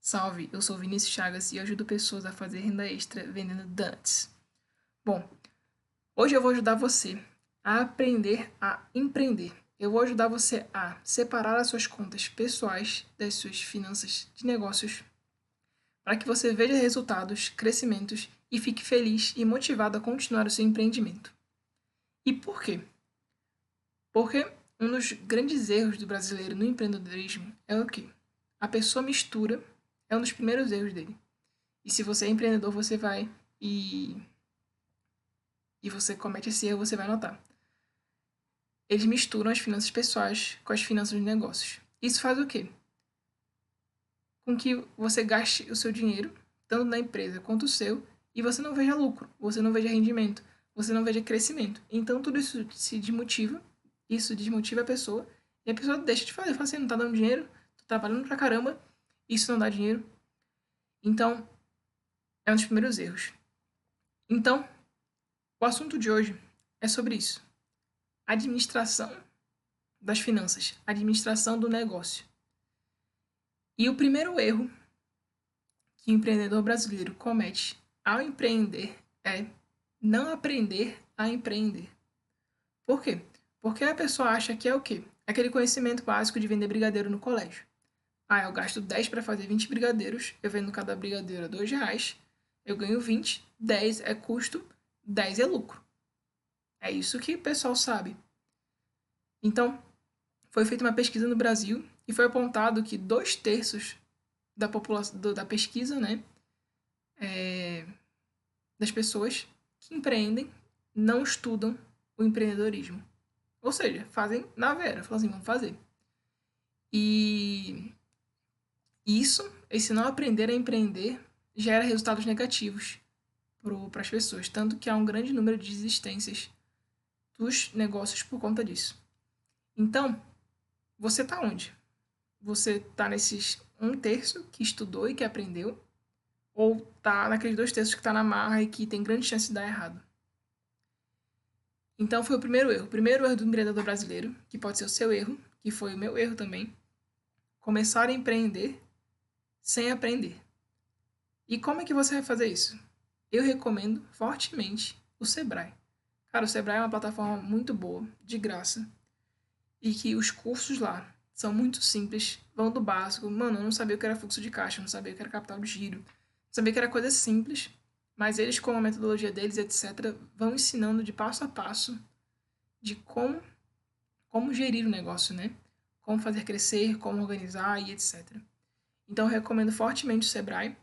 Salve, eu sou Vinícius Chagas e eu ajudo pessoas a fazer renda extra vendendo donuts. Bom, hoje eu vou ajudar você a aprender a empreender. Eu vou ajudar você a separar as suas contas pessoais das suas finanças de negócios para que você veja resultados, crescimentos e fique feliz e motivado a continuar o seu empreendimento. E por quê? Porque um dos grandes erros do brasileiro no empreendedorismo é o quê? A pessoa mistura, é um dos primeiros erros dele. E se você é empreendedor, você vai e, e você comete esse erro, você vai notar. Eles misturam as finanças pessoais com as finanças de negócios. Isso faz o quê? Com que você gaste o seu dinheiro, tanto na empresa quanto o seu, e você não veja lucro, você não veja rendimento, você não veja crescimento. Então tudo isso desmotiva a pessoa, e a pessoa deixa de fazer. Fala assim, não tá dando dinheiro, tô trabalhando pra caramba, isso não dá dinheiro. Então, é um dos primeiros erros. Então, o assunto de hoje é sobre isso. Administração das finanças, administração do negócio. E o primeiro erro que o empreendedor brasileiro comete ao empreender é não aprender a empreender. Por quê? Porque a pessoa acha que é o quê? Aquele conhecimento básico de vender brigadeiro no colégio. Ah, eu gasto 10 para fazer 20 brigadeiros, eu vendo cada brigadeiro a R$ 2, eu ganho 20, 10 é custo, 10 é lucro. É isso que o pessoal sabe. Então, foi feita uma pesquisa no Brasil e foi apontado que 2/3 da população da pesquisa, né, das pessoas que empreendem não estudam o empreendedorismo. Ou seja, fazem na vera, falam assim, vamos fazer. E esse não aprender a empreender, gera resultados negativos para as pessoas, tanto que há um grande número de desistências dos negócios por conta disso. Então, você está onde? Você está nesses 1/3 que estudou e que aprendeu, ou está naqueles 2/3 que está na marra e que tem grande chance de dar errado. Então foi o primeiro erro. O primeiro erro do empreendedor brasileiro, que pode ser o seu erro, que foi o meu erro também, começar a empreender sem aprender. E como é que você vai fazer isso? Eu recomendo fortemente o Sebrae. Cara, o Sebrae é uma plataforma muito boa, de graça, e que os cursos lá são muito simples, vão do básico. Mano, eu não sabia o que era fluxo de caixa, eu não sabia o que era capital de giro, não sabia que era coisa simples, mas eles, com a metodologia deles, etc., vão ensinando de passo a passo de como gerir o negócio, né? Como fazer crescer, como organizar e etc. Então, eu recomendo fortemente o Sebrae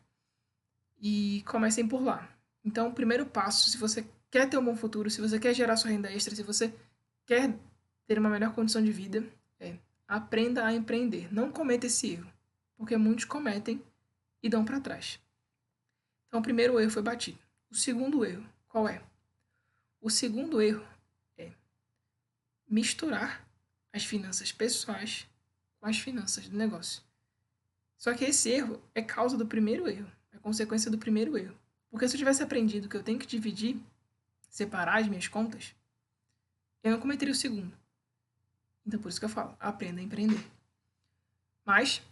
e comecem por lá. Então, o primeiro passo, se você quer ter um bom futuro, se você quer gerar sua renda extra, se você quer ter uma melhor condição de vida, é aprenda a empreender. Não cometa esse erro, porque muitos cometem e dão para trás. Então, o primeiro erro foi batido. O segundo erro, qual é? O segundo erro é misturar as finanças pessoais com as finanças do negócio. Só que esse erro é causa do primeiro erro, é consequência do primeiro erro. Porque se eu tivesse aprendido que eu tenho que dividir, separar as minhas contas, eu não cometeria o segundo. Então, por isso que eu falo, aprenda a empreender. Mas,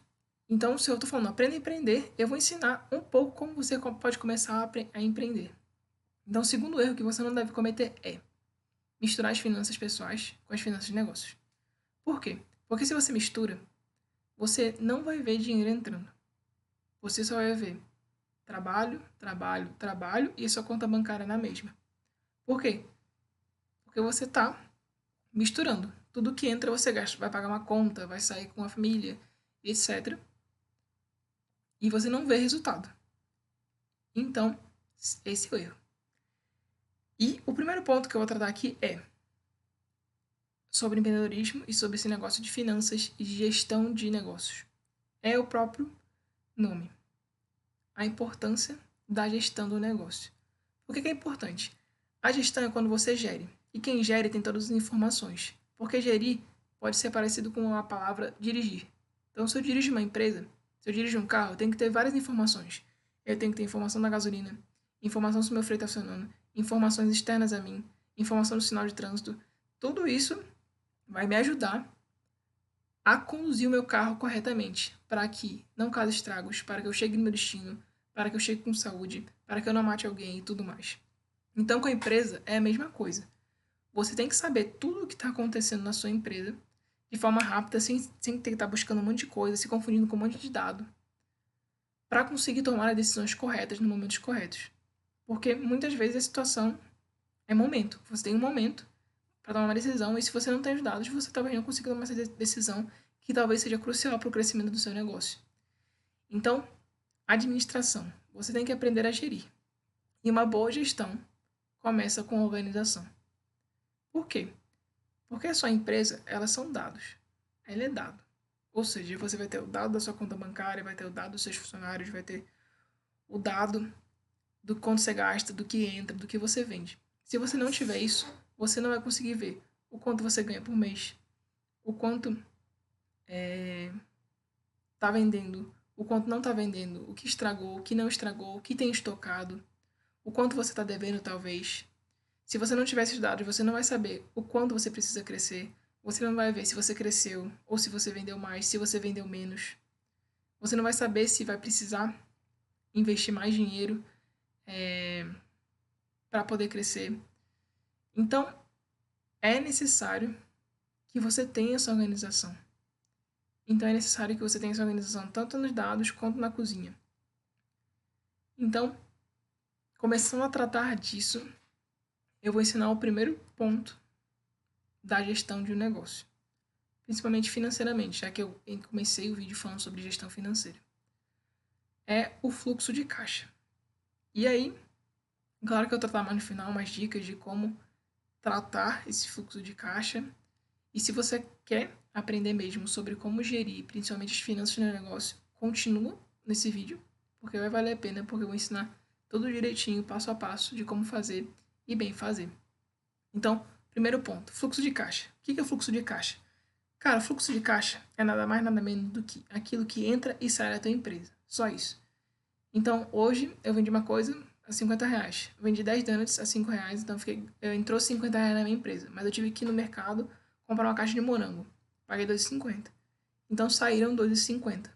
então, se eu estou falando aprenda a empreender, eu vou ensinar um pouco como você pode começar a empreender. Então, o segundo erro que você não deve cometer é misturar as finanças pessoais com as finanças de negócios. Por quê? Porque se você mistura, você não vai ver dinheiro entrando. Você só vai ver trabalho, trabalho, trabalho e a sua conta bancária na mesma. Por quê? Porque você está misturando. Tudo que entra você gasta. Vai pagar uma conta, vai sair com a família, etc. E você não vê resultado. Então, esse é o erro. E o primeiro ponto que eu vou tratar aqui é sobre empreendedorismo e sobre esse negócio de finanças e de gestão de negócios. É o próprio nome. A importância da gestão do negócio. Por que é importante? A gestão é quando você gere. E quem gere tem todas as informações. Porque gerir pode ser parecido com a palavra dirigir. Então, se eu dirijo uma empresa, se eu dirijo um carro, eu tenho que ter várias informações. Eu tenho que ter informação da gasolina, informação se o meu freio está funcionando, informações externas a mim, informação do sinal de trânsito. Tudo isso vai me ajudar a conduzir o meu carro corretamente, para que não cause estragos, para que eu chegue no meu destino, para que eu chegue com saúde, para que eu não mate alguém e tudo mais. Então, com a empresa é a mesma coisa. Você tem que saber tudo o que está acontecendo na sua empresa de forma rápida, sem ter que estar buscando um monte de coisa, se confundindo com um monte de dado, para conseguir tomar as decisões corretas nos momentos corretos. Porque muitas vezes a situação é momento. Você tem um momento para tomar uma decisão, e se você não tem os dados, você talvez não consiga tomar essa decisão que talvez seja crucial para o crescimento do seu negócio. Então, administração. Você tem que aprender a gerir. E uma boa gestão começa com organização. Por quê? Porque a sua empresa, elas são dados. Ela é dado. Ou seja, você vai ter o dado da sua conta bancária, vai ter o dado dos seus funcionários, vai ter o dado do quanto você gasta, do que entra, do que você vende. Se você não tiver isso, você não vai conseguir ver o quanto você ganha por mês, o quanto está vendendo, o quanto não está vendendo, o que estragou, o que não estragou, o que tem estocado, o quanto você está devendo talvez. Se você não tiver esses dados, você não vai saber o quanto você precisa crescer, você não vai ver se você cresceu ou se você vendeu mais, se você vendeu menos. Você não vai saber se vai precisar investir mais dinheiro para poder crescer. Então, é necessário que você tenha essa organização. Então, é necessário que você tenha essa organização tanto nos dados quanto na cozinha. Então, começando a tratar disso, eu vou ensinar o primeiro ponto da gestão de um negócio, principalmente financeiramente, já que eu comecei o vídeo falando sobre gestão financeira. É o fluxo de caixa. E aí, claro que eu vou tratar mais no final umas dicas de como tratar esse fluxo de caixa. E se você quer aprender mesmo sobre como gerir, principalmente as finanças no negócio, continua nesse vídeo, porque vai valer a pena, porque eu vou ensinar tudo direitinho, passo a passo, de como fazer e bem fazer. Então, primeiro ponto, fluxo de caixa. O que é o fluxo de caixa? Cara, fluxo de caixa é nada mais, nada menos do que aquilo que entra e sai da tua empresa. Só isso. Então, hoje eu vendi uma coisa a R$ 50. Vendi 10 donuts a R$ 5, então entrou R$ 50 na minha empresa. Mas eu tive que ir no mercado comprar uma caixa de morango. Paguei R$ 2,50. Então saíram R$ 2,50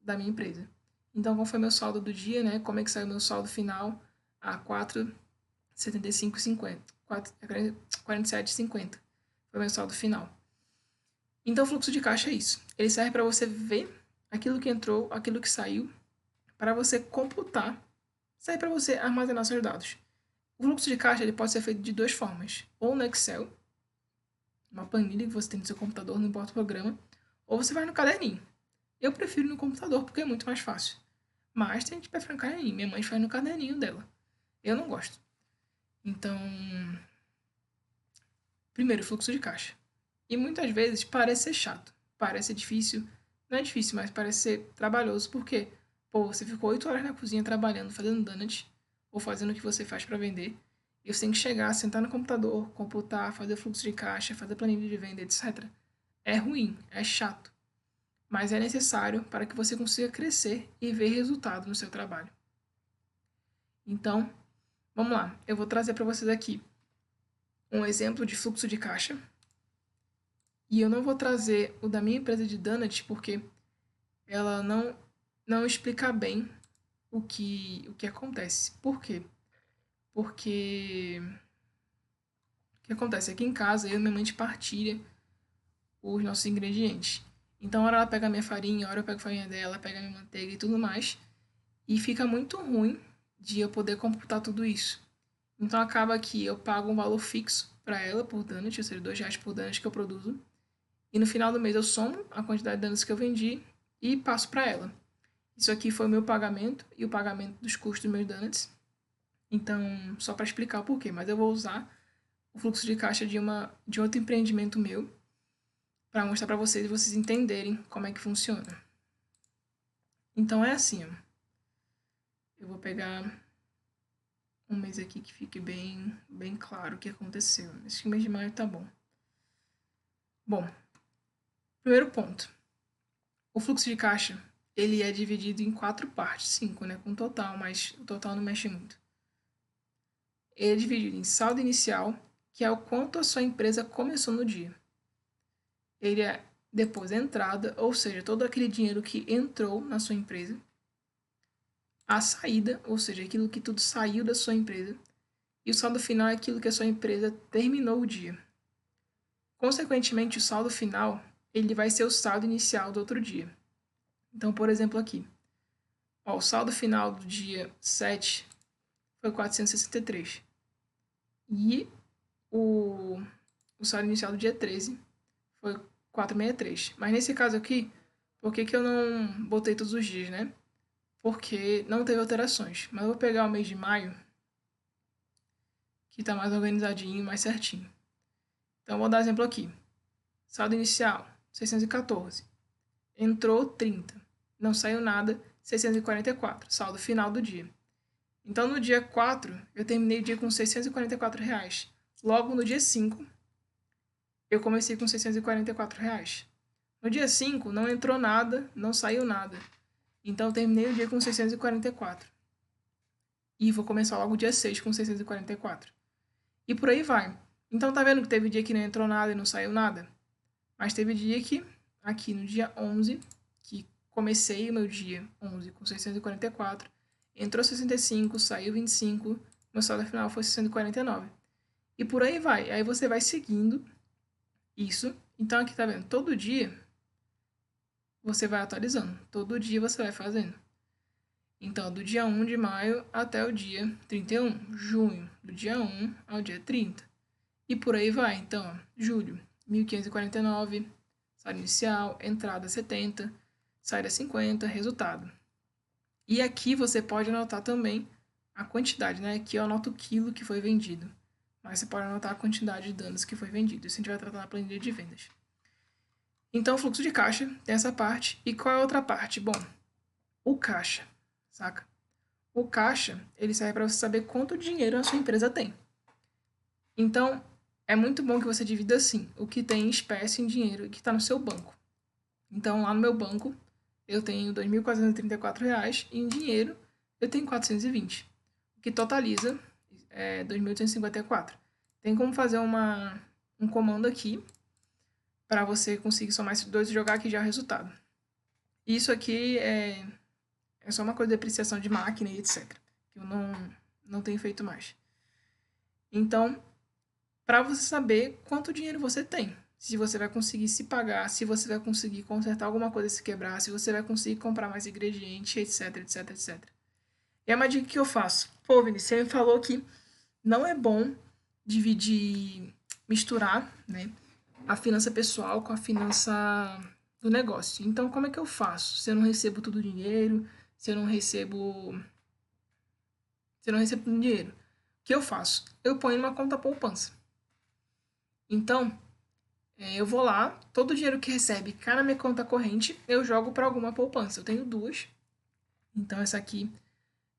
da minha empresa. Então, qual foi meu saldo do dia, né? Como é que saiu meu saldo final? A R$ 47,50. Foi meu saldo final. Então, o fluxo de caixa é isso. Ele serve para você ver aquilo que entrou, aquilo que saiu, para você computar, serve para você armazenar seus dados. O fluxo de caixa ele pode ser feito de duas formas. Ou no Excel, uma planilha que você tem no seu computador, não importa o programa, ou você vai no caderninho. Eu prefiro no computador porque é muito mais fácil. Mas tem gente que prefere no caderninho. Minha mãe faz no caderninho dela. Eu não gosto. Então, primeiro, fluxo de caixa. E muitas vezes parece ser chato, parece ser difícil. Não é difícil, mas parece ser trabalhoso. Por quê? Pô, você ficou 8 horas na cozinha trabalhando, fazendo donut, ou fazendo o que você faz para vender. E você tem que chegar, sentar no computador, computar, fazer fluxo de caixa, fazer planilha de venda, etc. É ruim, é chato. Mas é necessário para que você consiga crescer e ver resultado no seu trabalho. Então, vamos lá. Eu vou trazer para vocês aqui um exemplo de fluxo de caixa. E eu não vou trazer o da minha empresa de donuts porque ela não explica bem o que acontece. Por quê? Porque o que acontece? Aqui em casa, eu e minha mãe partilha os nossos ingredientes. Então, a hora ela pega a minha farinha, a hora eu pego a farinha dela, pega a minha manteiga e tudo mais. E fica muito ruim de eu poder computar tudo isso. Então, acaba que eu pago um valor fixo para ela por donut, ou seja, R$ 2 por donut que eu produzo. E no final do mês eu somo a quantidade de donuts que eu vendi e passo para ela. Isso aqui foi o meu pagamento e o pagamento dos custos dos meus donuts. Então, só para explicar o porquê, mas eu vou usar o fluxo de caixa de outro empreendimento meu para mostrar para vocês e vocês entenderem como é que funciona. Então é assim, ó. Eu vou pegar um mês aqui que fique bem claro o que aconteceu. Esse mês de maio tá bom. Bom, primeiro ponto. O fluxo de caixa, ele é dividido em 4 partes, 5, né, com total, mas o total não mexe muito. Ele é dividido em saldo inicial, que é o quanto a sua empresa começou no dia. Ele é depois a entrada, ou seja, todo aquele dinheiro que entrou na sua empresa, a saída, ou seja, aquilo que tudo saiu da sua empresa, e o saldo final é aquilo que a sua empresa terminou o dia. Consequentemente, o saldo final, ele vai ser o saldo inicial do outro dia. Então, por exemplo, aqui, ó, o saldo final do dia 7 foi 463. E o saldo inicial do dia 13 foi 463. Mas nesse caso aqui, por que eu não botei todos os dias, né? Porque não teve alterações. Mas eu vou pegar o mês de maio, que está mais organizadinho, mais certinho. Então, vou dar exemplo aqui. Saldo inicial, 614. Entrou 30. Não saiu nada, 644. Saldo final do dia. Então, no dia 4, eu terminei o dia com R$ 644. Logo, no dia 5, eu comecei com R$ 644. No dia 5, não entrou nada, não saiu nada. Então, eu terminei o dia com 644. E vou começar logo o dia 6 com 644. E por aí vai. Então, tá vendo que teve dia que não entrou nada e não saiu nada? Mas teve dia que, aqui no dia 11, que comecei o meu dia 11 com 644, entrou 65, saiu 25, meu saldo final foi 649. E por aí vai. Aí você vai seguindo isso. Então, aqui tá vendo? Todo dia você vai atualizando. Todo dia você vai fazendo. Então, do dia 1 de maio até o dia 31. Junho, do dia 1 ao dia 30. E por aí vai. Então, ó, julho, 1.549, saldo inicial, entrada 70, saída 50, resultado. E aqui você pode anotar também a quantidade, né? Aqui eu anoto o quilo que foi vendido. Mas você pode anotar a quantidade de danos que foi vendido. Isso a gente vai tratar na planilha de vendas. Então, o fluxo de caixa tem essa parte. E qual é a outra parte? Bom, o caixa, saca? O caixa, ele serve para você saber quanto dinheiro a sua empresa tem. Então, é muito bom que você divida assim, o que tem em espécie, em dinheiro, que está no seu banco. Então, lá no meu banco, eu tenho R$ 2.434 e em dinheiro eu tenho 420, o que totaliza 2.854. Tem como fazer um comando aqui para você conseguir somar esses dois e jogar aqui já o resultado. Isso aqui é só uma coisa de depreciação de máquina e etc. Que eu não tenho feito mais. Então, para você saber quanto dinheiro você tem. Se você vai conseguir se pagar, se você vai conseguir consertar alguma coisa se quebrar, se você vai conseguir comprar mais ingrediente, etc, etc, etc. E é uma dica que eu faço. Pô, Vinícius, você me falou que não é bom dividir, misturar, né, a finança pessoal com a finança do negócio. Então, como é que eu faço? Se eu não recebo todo o dinheiro, se eu não recebo dinheiro, o que eu faço? Eu ponho numa conta poupança. Então, eu vou lá, todo o dinheiro que recebe cai na minha conta corrente, eu jogo para alguma poupança. Eu tenho duas. Então, essa aqui,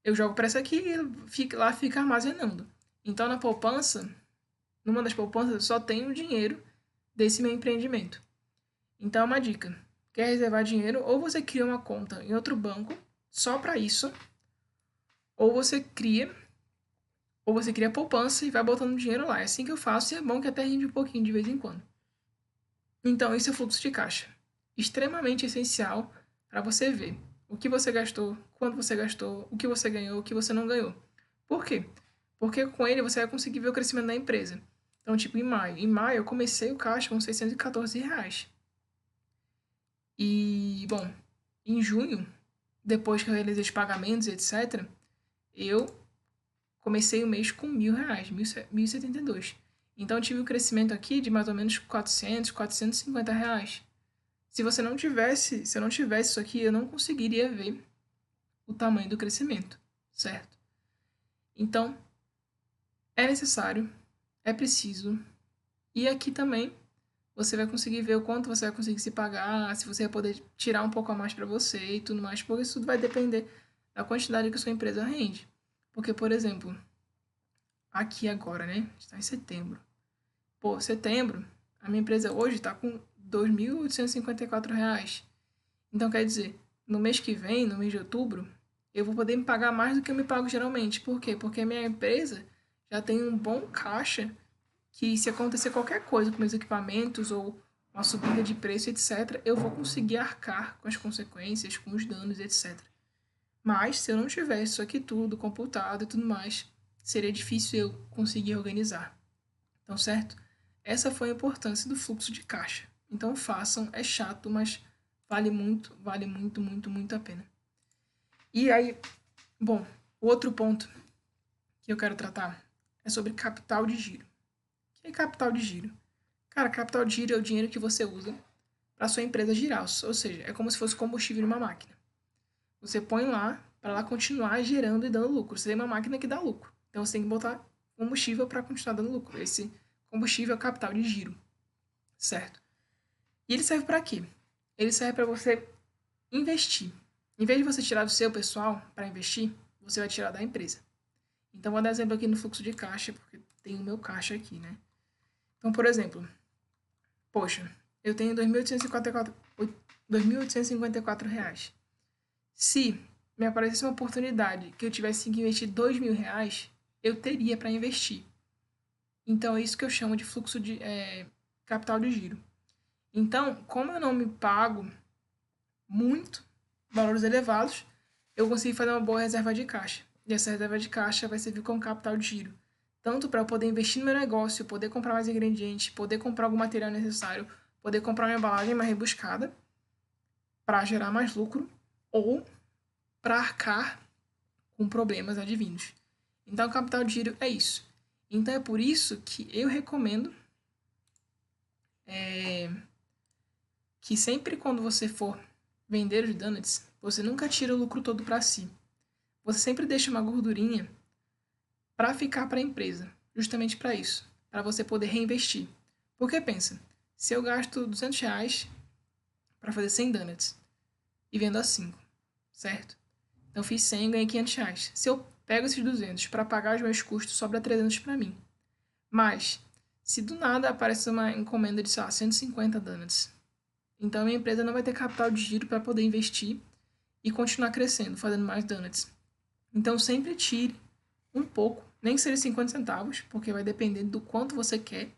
eu jogo para essa aqui e lá fica armazenando. Então, na poupança, numa das poupanças, eu só tenho o dinheiro desse meu empreendimento. Então, é uma dica. Quer reservar dinheiro? Ou você cria uma conta em outro banco só para isso, ou você cria poupança e vai botando dinheiro lá. É assim que eu faço e é bom que até rende um pouquinho de vez em quando. Então, esse é o fluxo de caixa. Extremamente essencial para você ver o que você gastou, quanto você gastou, o que você ganhou, o que você não ganhou. Por quê? Porque com ele você vai conseguir ver o crescimento da empresa. Então, tipo, em maio. Em maio eu comecei o caixa com R$ 614. E, bom, em junho, depois que eu realizei os pagamentos, etc., eu comecei o mês com R$ 1.000, 1.072. Então, eu tive um crescimento aqui de mais ou menos R$ 450. Se eu não tivesse isso aqui, eu não conseguiria ver o tamanho do crescimento, certo? Então, é necessário, é preciso, e aqui também você vai conseguir ver o quanto você vai conseguir se pagar, se você vai poder tirar um pouco a mais para você e tudo mais, porque isso tudo vai depender da quantidade que a sua empresa rende. Porque, por exemplo, aqui agora, né? Está em setembro. Pô, setembro, a minha empresa hoje está com R$ 2.854. Então, quer dizer, no mês que vem, no mês de outubro, eu vou poder me pagar mais do que eu me pago geralmente. Por quê? Porque a minha empresa já tem um bom caixa que, se acontecer qualquer coisa com meus equipamentos ou uma subida de preço, etc., eu vou conseguir arcar com as consequências, com os danos, etc. Mas, se eu não tivesse isso aqui tudo computado e tudo mais, seria difícil eu conseguir organizar. Então, certo? Essa foi a importância do fluxo de caixa. Então, façam, é chato, mas vale muito, muito a pena. E aí, bom, o outro ponto que eu quero tratar é sobre capital de giro. O que é capital de giro? Cara, capital de giro é o dinheiro que você usa para sua empresa girar, ou seja, é como se fosse combustível numa máquina. Você põe lá para ela continuar gerando e dando lucro. Você tem uma máquina que dá lucro, então você tem que botar combustível para continuar dando lucro. Esse combustível é o capital de giro, certo? E ele serve para quê? Ele serve para você investir. Em vez de você tirar do seu pessoal para investir, você vai tirar da empresa. Então, vou dar exemplo aqui no fluxo de caixa, porque tem o meu caixa aqui, né? Então, por exemplo, poxa, eu tenho R$ 2.854. Se me aparecesse uma oportunidade que eu tivesse que investir R$ 2.000, eu teria para investir. Então, é isso que eu chamo de fluxo de capital de giro. Então, como eu não me pago muito, valores elevados, eu consigo fazer uma boa reserva de caixa. E essa reserva de caixa vai servir como capital de giro. Tanto para eu poder investir no meu negócio, poder comprar mais ingredientes, poder comprar algum material necessário, poder comprar uma embalagem mais rebuscada para gerar mais lucro, ou para arcar com problemas advindos. Então, o capital de giro é isso. Então, é por isso que eu recomendo que sempre quando você for vender os donuts, você nunca tira o lucro todo para si. Você sempre deixa uma gordurinha para ficar para a empresa, justamente para isso, para você poder reinvestir. Porque pensa, se eu gasto R$ 200 para fazer 100 donuts e vendo a 5, certo? Então fiz 100 e ganhei R$ 500. Se eu pego esses 200 para pagar os meus custos, sobra 300 para mim. Mas, se do nada aparece uma encomenda de, sei lá, 150 donuts, então a minha empresa não vai ter capital de giro para poder investir e continuar crescendo, fazendo mais donuts. Então sempre tire um pouco, nem que seja 50 centavos, porque vai depender do quanto você quer,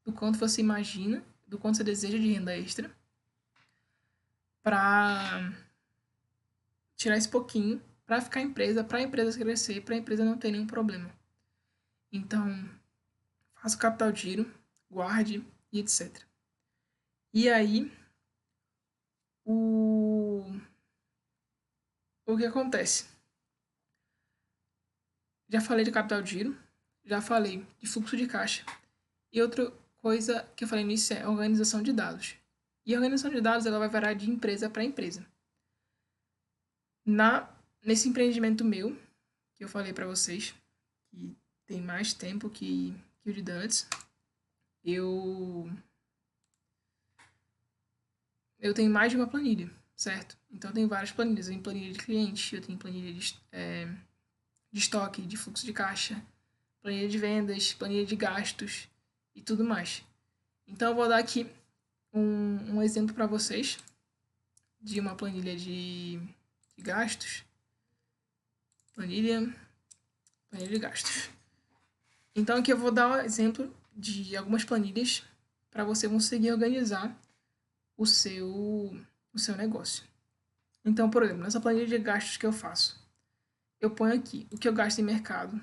do quanto você imagina, do quanto você deseja de renda extra, para tirar esse pouquinho, para ficar empresa, para a empresa crescer, para a empresa não ter nenhum problema. Então, faça o capital de giro, guarde e etc. E aí, o que acontece? Já falei de capital de giro, já falei de fluxo de caixa. E outra coisa que eu falei nisso é organização de dados. E a organização de dados ela vai variar de empresa para empresa. Nesse empreendimento meu, que eu falei para vocês, que tem mais tempo que o de Donuts, eu tenho mais de uma planilha, certo? Então, eu tenho várias planilhas. Eu tenho planilha de cliente, eu tenho planilha de estoque, de fluxo de caixa, planilha de vendas, planilha de gastos e tudo mais. Então, eu vou dar aqui um exemplo para vocês de uma planilha de gastos. Planilha de gastos. Então, aqui eu vou dar um exemplo de algumas planilhas para você conseguir organizar o seu negócio. Então, por exemplo, nessa planilha de gastos que eu faço, eu ponho aqui o que eu gasto em mercado,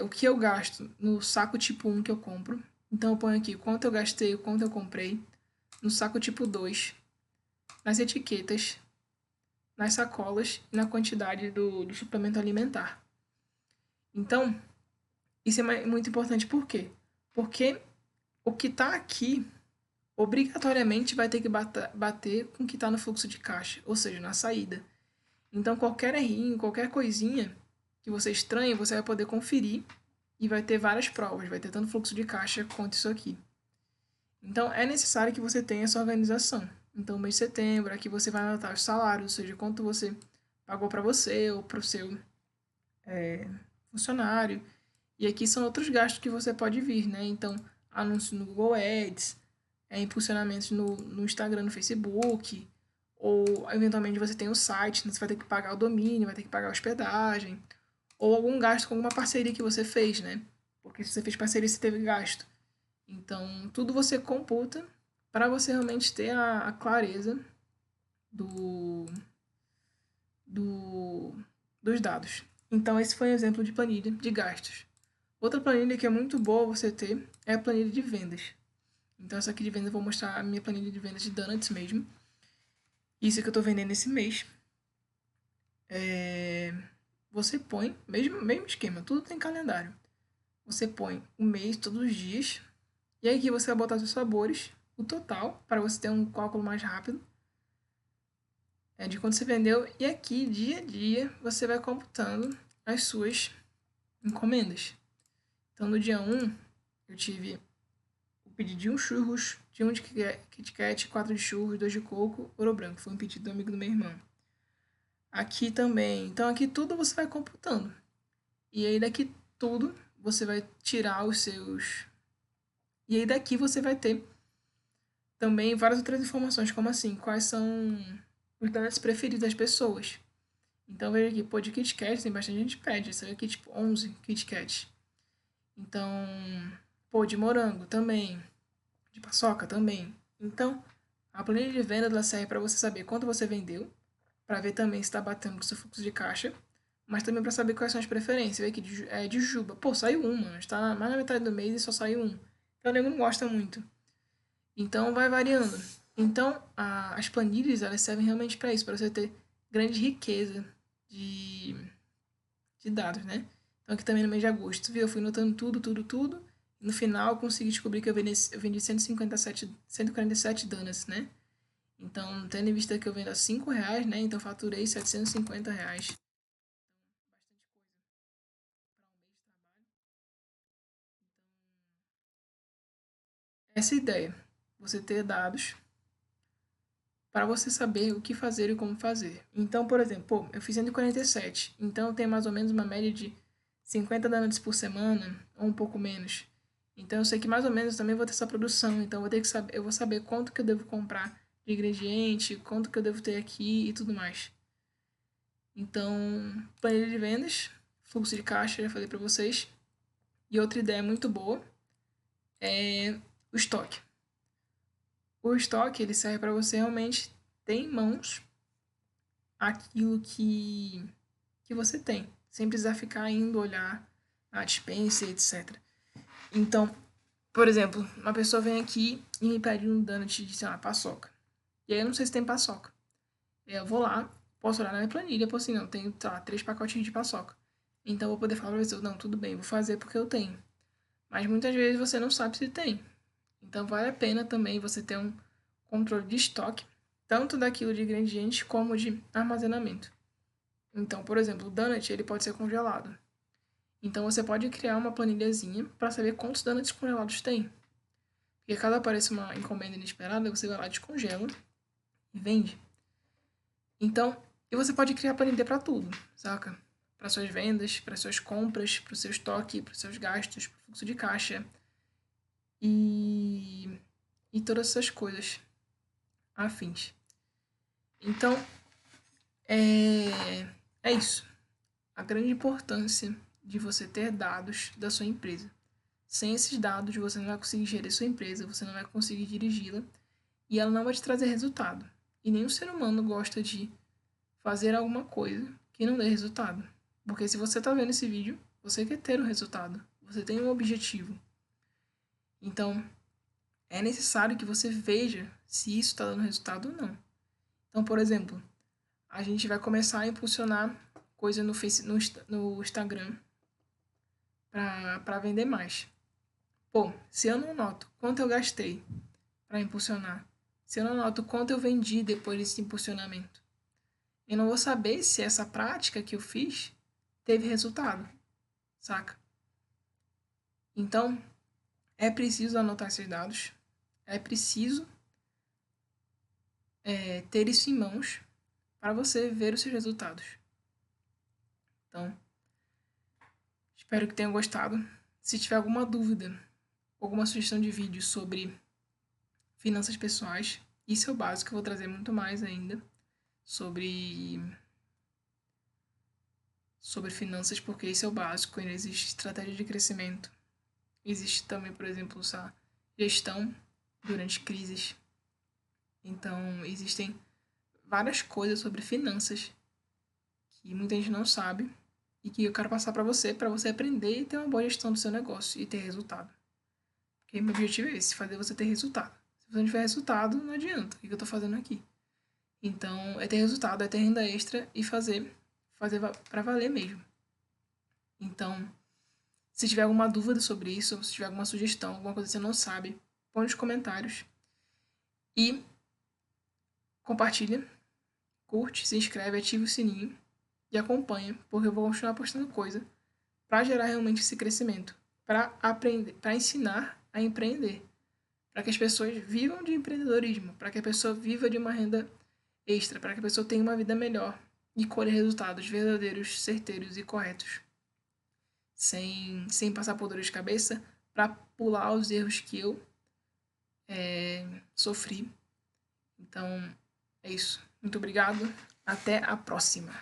o que eu gasto no saco tipo 1 que eu compro. Então, eu ponho aqui quanto eu gastei, quanto eu comprei, no saco tipo 2, nas etiquetas, nas sacolas e na quantidade do suplemento alimentar. Então, isso é muito importante. Por quê? Porque o que está aqui obrigatoriamente vai ter que bater com o que está no fluxo de caixa, ou seja, na saída. Então, qualquer errinho, qualquer coisinha que você estranhe, você vai poder conferir e vai ter várias provas, vai ter tanto fluxo de caixa quanto isso aqui. Então, é necessário que você tenha essa organização. Então, mês de setembro, aqui você vai anotar os salários, ou seja, quanto você pagou para você ou para o seu funcionário. E aqui são outros gastos que você pode vir, né? Então, anúncio no Google Ads, impulsionamentos no Instagram, no Facebook, ou eventualmente você tem o site, né? Você vai ter que pagar o domínio, vai ter que pagar a hospedagem, ou algum gasto com alguma parceria que você fez, né? Porque se você fez parceria, você teve gasto. Então, tudo você computa para você realmente ter a clareza do, do, dos dados. Então, esse foi um exemplo de planilha de gastos. Outra planilha que é muito boa você ter é a planilha de vendas. Então, essa aqui de venda eu vou mostrar a minha planilha de vendas de donuts mesmo. Isso que eu estou vendendo esse mês. Você põe, mesmo esquema, tudo tem calendário. Você põe o mês, todos os dias. E aí aqui você vai botar os sabores, o total, para você ter um cálculo mais rápido de quanto você vendeu. E aqui, dia a dia, você vai computando as suas encomendas. Então, no dia 1, eu tive o pedido de um churros, de um de Kit Kat, 4 de churros, 2 de coco, ouro branco. Foi um pedido do amigo do meu irmão. Aqui também. Então, aqui tudo você vai computando. E aí, daqui tudo, você vai tirar os seus... E aí, daqui você vai ter também várias outras informações, como assim, quais são os donuts preferidos das pessoas. Então, veja aqui, pô, de Kit Kat tem bastante gente que pede. Esse aqui, tipo, 11 Kit Kat. Então, pô, de morango também. De paçoca também. Então, a planilha de venda ela serve para você saber quanto você vendeu, para ver também se está batendo com o seu fluxo de caixa, mas também para saber quais são as preferências. Vê aqui de juba. Pô, saiu uma, está mais na metade do mês e só saiu um. Então, o nego não gosta muito. Então, vai variando. Então, as planilhas elas servem realmente para isso, para você ter grande riqueza de, de dados, né? Então, aqui também no mês de agosto, viu? Eu fui notando tudo, tudo, tudo. No final, eu consegui descobrir que eu vendi 147 donuts, né? Então, tendo em vista que eu vendo a R$ 5, né? Então, faturei R$ 750. Bastante essa é a ideia. Você ter dados para você saber o que fazer e como fazer. Então, por exemplo, pô, eu fiz 147. Então, eu tenho mais ou menos uma média de 50 donuts por semana, ou um pouco menos. Então, eu sei que mais ou menos também vou ter essa produção. Então, eu vou saber quanto que eu devo comprar de ingrediente, quanto que eu devo ter aqui e tudo mais. Então, planilha de vendas, fluxo de caixa, já falei para vocês. E outra ideia muito boa é o estoque. O estoque ele serve para você realmente ter em mãos aquilo que você tem, sem precisar ficar indo olhar a dispensa, etc. Então, por exemplo, uma pessoa vem aqui e me pede um donut de, sei lá, paçoca. E aí eu não sei se tem paçoca. Eu vou lá, posso olhar na minha planilha, posso assim, não, tenho, sei lá, 3 pacotinhos de paçoca. Então eu vou poder falar pra pessoa, não, tudo bem, vou fazer porque eu tenho. Mas muitas vezes você não sabe se tem. Então vale a pena também você ter um controle de estoque, tanto daquilo de ingredientes como de armazenamento. Então, por exemplo, o donut ele pode ser congelado. Então você pode criar uma planilhazinha para saber quantos donuts congelados tem. Porque caso apareça uma encomenda inesperada, você vai lá, descongela e vende. Então, e você pode criar planilha para tudo, saca? Para suas vendas, para suas compras, para o seu estoque, para os seus gastos, para o fluxo de caixa e, e todas essas coisas afins. Então, é isso. A grande importância de você ter dados da sua empresa. Sem esses dados, você não vai conseguir gerir sua empresa, você não vai conseguir dirigi-la e ela não vai te trazer resultado. E nenhum ser humano gosta de fazer alguma coisa que não dê resultado. Porque se você está vendo esse vídeo, você quer ter o resultado, você tem um objetivo. Então, é necessário que você veja se isso está dando resultado ou não. Então, por exemplo, a gente vai começar a impulsionar coisa no Instagram para vender mais. Pô, se eu não noto quanto eu gastei para impulsionar, se eu não noto quanto eu vendi depois desse impulsionamento, eu não vou saber se essa prática que eu fiz teve resultado, saca? Então, é preciso anotar esses dados, é preciso ter isso em mãos para você ver os seus resultados. Então, espero que tenham gostado. Se tiver alguma dúvida, alguma sugestão de vídeo sobre finanças pessoais, isso é o básico, eu vou trazer muito mais ainda sobre finanças, porque isso é o básico, ainda existe estratégia de crescimento. Existe também, por exemplo, gestão durante crises. Então, existem várias coisas sobre finanças que muita gente não sabe e que eu quero passar para você aprender e ter uma boa gestão do seu negócio e ter resultado. Porque meu objetivo é esse, fazer você ter resultado. Se você não tiver resultado, não adianta. O que eu tô fazendo aqui? Então, é ter resultado, é ter renda extra e fazer para valer mesmo. Então, se tiver alguma dúvida sobre isso, ou se tiver alguma sugestão, alguma coisa que você não sabe, põe nos comentários. E compartilha, curte, se inscreve, ativa o sininho e acompanha, porque eu vou continuar postando coisa para gerar realmente esse crescimento, para aprender, para ensinar a empreender, para que as pessoas vivam de empreendedorismo, para que a pessoa viva de uma renda extra, para que a pessoa tenha uma vida melhor e colha resultados verdadeiros, certeiros e corretos, sem passar por dor de cabeça, para pular os erros que eu sofri. Então, é isso. Muito obrigado. Até a próxima.